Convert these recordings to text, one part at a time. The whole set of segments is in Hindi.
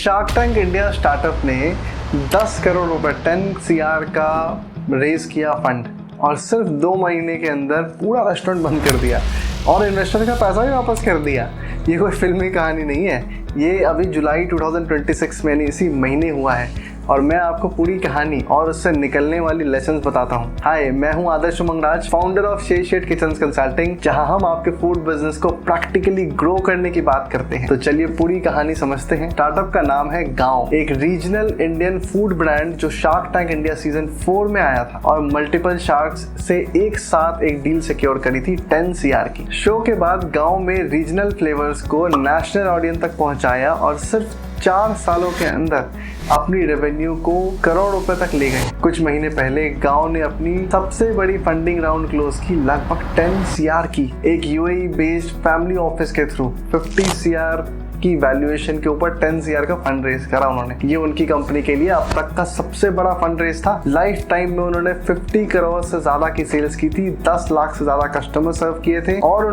शार्क टैंक इंडिया स्टार्टअप ने 10 करोड़ रुपए 10 CR का रेज किया फंड और सिर्फ 2 महीने के अंदर पूरा रेस्टोरेंट बंद कर दिया और इन्वेस्टर का पैसा भी वापस कर दिया। ये कोई फिल्मी कहानी नहीं है, ये अभी जुलाई 2026 में इसी महीने हुआ है और मैं आपको पूरी कहानी और उससे निकलने वाली लेसन्स बताता हूँ। हाय, मैं हूँ Adarsh Umangraj, founder of shed kitchens consulting, जहाँ हम आपके फूड बिजनेस को प्रैक्टिकली ग्रो करने की बात करते हैं। तो चलिए पूरी कहानी समझते हैं। स्टार्टअप का नाम है गांव, एक रीजनल इंडियन फूड ब्रांड जो शार्क टैंक इंडिया सीजन 4 में आया था और मल्टीपल शार्क्स से एक साथ एक डील सिक्योर करी थी 10 CR की। शो के बाद गांव में रीजनल फ्लेवर्स को नेशनल ऑडियंस तक पहुंचाया और सिर्फ 4 सालों के अंदर अपनी रेवेन्यू को करोड़ रुपए तक ले गए। कुछ महीने पहले गांव ने अपनी सबसे बड़ी फंडिंग राउंड क्लोज की, लगभग 10 CR की, एक UAE बेस्ड फैमिली ऑफिस के थ्रू 50 CR की वैल्यूएशन के ऊपर 10 CR का फंड रेज करा उन्होंने। ये उनकी कंपनी के लिए अब तक का सबसे बड़ा फंड रेज था। लाइफ टाइम में उन्होंने 50 करोड़ से ज्यादा की सेल्स की थी, 10 लाख से ज्यादा कस्टमर सर्व किए थे और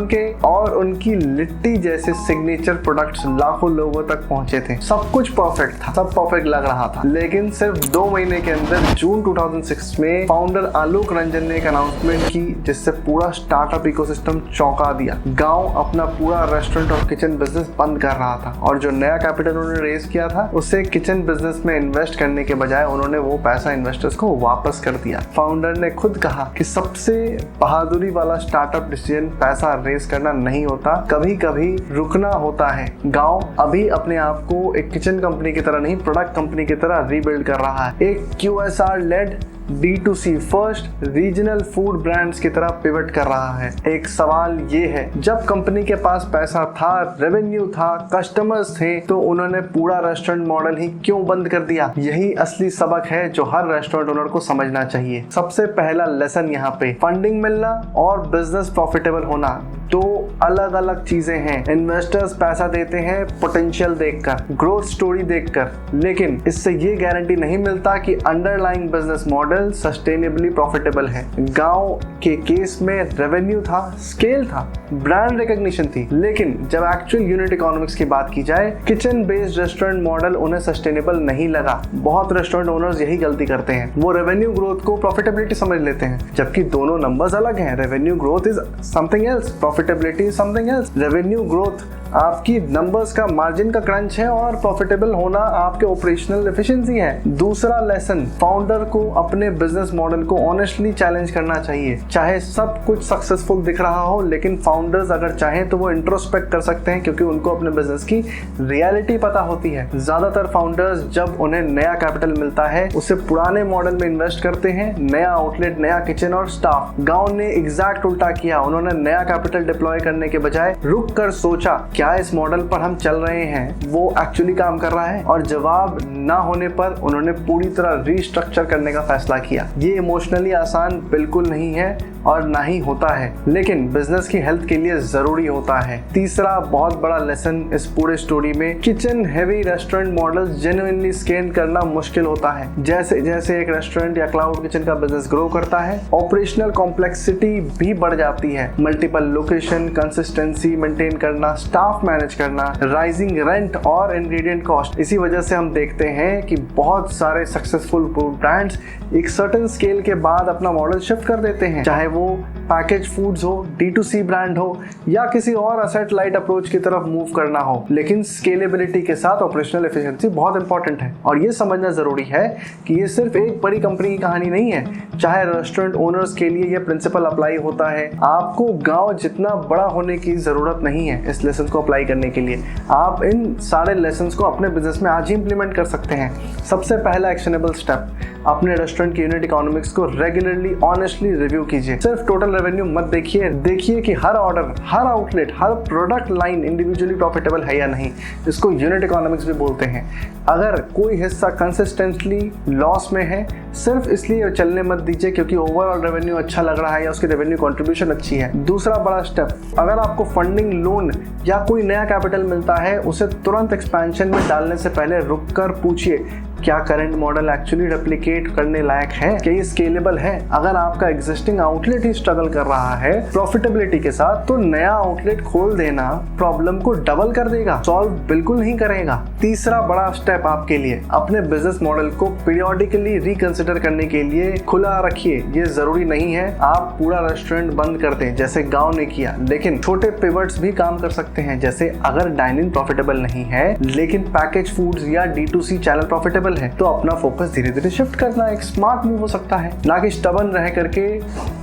उनकी लिट्टी जैसे सिग्नेचर प्रोडक्ट्स लाखों लोगों तक पहुंचे थे। सब कुछ परफेक्ट था, सब परफेक्ट लग रहा था, लेकिन सिर्फ 2 महीने के अंदर जून 2006 में फाउंडर आलोक रंजन ने एक अनाउंसमेंट की जिससे पूरा स्टार्टअप इकोसिस्टम चौंका दिया। गांव अपना पूरा रेस्टोरेंट और किचन बिजनेस बंद कर रहा था और जो नया कैपिटल उन्होंने रेज किया था उसे किचन बिजनेस में इन्वेस्ट करने के बजाय उन्होंने वो पैसा इन्वेस्टर्स को वापस कर दिया। फाउंडर ने खुद कहा कि सबसे बहादुरी वाला स्टार्टअप डिसीजन पैसा रेज करना नहीं होता, कभी कभी रुकना होता है। गांव अभी अपने आप को एक किचन कंपनी की तरह नहीं, प्रोडक्ट कंपनी की तरह रीबिल्ड कर रहा है। एक QSR led D2C first regional food brands की तरह पिवट कर रहा है। एक सवाल ये है, जब कंपनी के पास पैसा था, रेवेन्यू था, कस्टमर्स थे, तो उन्होंने पूरा रेस्टोरेंट मॉडल ही क्यों बंद कर दिया? यही असली सबक है जो हर रेस्टोरेंट ओनर को समझना चाहिए। सबसे पहला लेसन यहाँ पे, फंडिंग मिलना और बिजनेस प्रॉफिटेबल होना दो अलग अलग चीजें हैं। इन्वेस्टर्स पैसा देते हैं पोटेंशियल देखकर, ग्रोथ स्टोरी देखकर, लेकिन इससे ये गारंटी नहीं मिलता कि underlying business model sustainably profitable है। गांव के केस में रेवेन्यू था, स्केल था, ब्रांड रिकॉग्निशन थी, लेकिन जब एक्चुअल यूनिट इकोनॉमिक्स की बात की जाए, किचन बेस्ड रेस्टोरेंट मॉडल उन्हें सस्टेनेबल नहीं लगा। बहुत रेस्टोरेंट ओनर्स यही गलती करते हैं, वो रेवेन्यू ग्रोथ को प्रॉफिटेबिलिटी समझ लेते हैं, जबकि दोनों नंबर्स अलग हैं। Revenue growth is something else, profitability is something else. Revenue growth आपकी नंबर्स का, मार्जिन का क्रंच है और प्रॉफिटेबल होना आपके ऑपरेशनल एफिशिएंसी है। दूसरा लेसन, फाउंडर को अपने बिजनेस मॉडल को ऑनेस्टली चैलेंज करना चाहिए। चाहे सब कुछ सक्सेसफुल दिख रहा हो, लेकिन फाउंडर्स अगर चाहें तो वो इंट्रोस्पेक्ट कर सकते हैं क्योंकि उनको अपने बिजनेस की रियलिटी पता होती है। ज्यादातर फाउंडर्स जब उन्हें नया कैपिटल मिलता है उसे पुराने मॉडल में इन्वेस्ट करते हैं, नया आउटलेट, नया किचन और स्टाफ। गांव ने एग्जैक्ट उल्टा किया, उन्होंने नया कैपिटल डिप्लॉय करने के बजाय रुक कर सोचा क्या इस मॉडल पर हम चल रहे हैं वो एक्चुअली काम कर रहा है, और जवाब ना होने पर उन्होंने पूरी तरह रीस्ट्रक्चर करने का फैसला किया। ये इमोशनली आसान बिल्कुल नहीं है और ना ही होता है, लेकिन बिजनेस की हेल्थ के लिए जरूरी होता है। तीसरा बहुत बड़ा लेसन इस पूरे स्टोरी में, kitchen heavy restaurant model genuinely scale करना मुश्किल होता है। जैसे जैसे एक रेस्टोरेंट या क्लाउड किचन का बिजनेस ग्रो करता है, ऑपरेशनल कॉम्प्लेक्सिटी भी बढ़ जाती है। मल्टीपल लोकेशन, कंसिस्टेंसी मेंटेन करना, स्टाफ मैनेज करना, राइजिंग रेंट और इंग्रेडिएंट कॉस्ट। इसी वजह से हम देखते हैं कि बहुत सारे सक्सेसफुल ब्रांड्स एक सर्टेन स्केल के बाद अपना मॉडल शिफ्ट कर देते हैं, चाहे वो पैकेज फूड्स हो, D2C ब्रांड हो या किसी और असेट लाइट अप्रोच की तरफ मूव करना हो। लेकिन स्केलेबिलिटी के साथ ऑपरेशनल एफिशिएंसी बहुत इंपॉर्टेंट है और ये समझना जरूरी है कि ये सिर्फ एक बड़ी कंपनी की कहानी नहीं है। चाहे रेस्टोरेंट ओनर्स के लिए ये प्रिंसिपल अप्लाई होता है। आपको गांव जितना बड़ा होने की जरूरत नहीं है इस लेसन को अप्लाई करने के लिए। आप इन सारे लेसन को अपने बिजनेस में आज ही इंप्लीमेंट कर सकते हैं। सबसे पहला एक्शनेबल स्टेप, अपने रेस्टोरेंट की यूनिट इकोनॉमिक्स को रेगुलरली ऑनेस्टली रिव्यू कीजिए। सिर्फ टोटल रेवेन्यू मत देखिए कि हर ऑर्डर, हर आउटलेट, हर प्रोडक्ट लाइन इंडिविजुअली प्रॉफिटेबल है या नहीं। इसको यूनिट इकोनॉमिक्स भी बोलते हैं। अगर कोई हिस्सा कंसिस्टेंटली लॉस में है, सिर्फ इसलिए चलने मत दीजिए क्योंकि ओवरऑल रेवेन्यू अच्छा लग रहा है या उसकी रेवेन्यू कंट्रीब्यूशन अच्छी है। दूसरा बड़ा स्टेप, अगर आपको फंडिंग, लोन या कोई नया कैपिटल मिलता है, उसे तुरंत एक्सपेंशन में डालने से पहले रुक कर पूछिए क्या करंट मॉडल एक्चुअली रेप्लिकेट करने लायक है, क्या ये स्केलेबल है। अगर आपका एग्जिस्टिंग आउटलेट ही स्ट्रगल कर रहा है प्रॉफिटेबिलिटी के साथ, तो नया आउटलेट खोल देना प्रॉब्लम को डबल कर देगा, सॉल्व बिल्कुल नहीं करेगा। तीसरा बड़ा स्टेप आपके लिए, अपने बिजनेस मॉडल को पीरियोडिकली रिकंसिडर करने के लिए खुला रखिए। ये जरूरी नहीं है आप पूरा रेस्टोरेंट बंद कर दें जैसे गांव ने किया, लेकिन छोटे पिवट्स भी काम कर सकते हैं। जैसे अगर डाइनिंग प्रॉफिटेबल नहीं है लेकिन पैकेज फूड्स या D2C चैनल प्रॉफिटेबल है, तो अपना फोकस धीरे धीरे शिफ्ट करना एक स्मार्ट मूव हो सकता है, ना कि स्टबन रह करके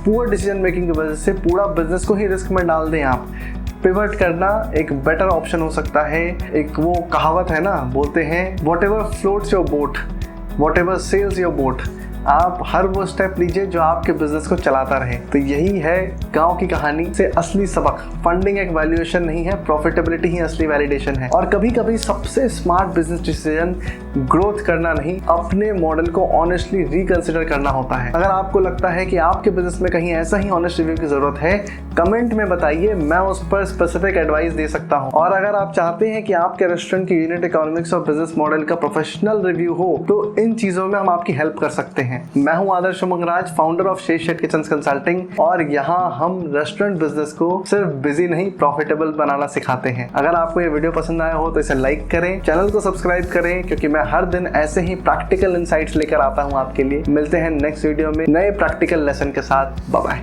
पुअर डिसीजन मेकिंग की वजह से पूरा बिजनेस को ही रिस्क में डाल दें आप। पिवट करना एक बेटर ऑप्शन हो सकता है। एक वो कहावत है ना, बोलते हैं whatever floats your boat, whatever sails your boat. आप हर वो स्टेप लीजिए जो आपके बिजनेस को चलाता रहे। तो यही है गांव की कहानी से असली सबक। फंडिंग एक वैल्यूएशन नहीं है, प्रॉफिटेबिलिटी ही असली वैलिडेशन है। और कभी कभी सबसे स्मार्ट बिजनेस डिसीजन ग्रोथ करना नहीं, अपने मॉडल को ऑनेस्टली रिकंसिडर करना होता है। अगर आपको लगता है कि आपके बिजनेस में कहीं ऐसा ही ऑनेस्ट रिव्यू की जरूरत है, कमेंट में बताइए, मैं उस पर स्पेसिफिक एडवाइस दे सकता हूँ। और अगर आप चाहते हैं कि आपके रेस्टोरेंट की यूनिट इकोनॉमिक्स और बिजनेस मॉडल का प्रोफेशनल रिव्यू हो, तो इन चीजों में हम आपकी हेल्प कर सकते हैं। मैं हूं आदर्श उमंगराज, फाउंडर ऑफ शेष शेट किचन्स कंसल्टिंग, और यहाँ हम रेस्टोरेंट बिजनेस को सिर्फ बिजी नहीं प्रॉफिटेबल बनाना सिखाते हैं। अगर आपको ये वीडियो पसंद आया हो तो इसे लाइक करें, चैनल को सब्सक्राइब करें, क्योंकि मैं हर दिन ऐसे ही प्रैक्टिकल इनसाइट्स लेकर आता हूँ आपके लिए। मिलते हैं नेक्स्ट वीडियो में नए प्रैक्टिकल लेसन के साथ। Bye bye.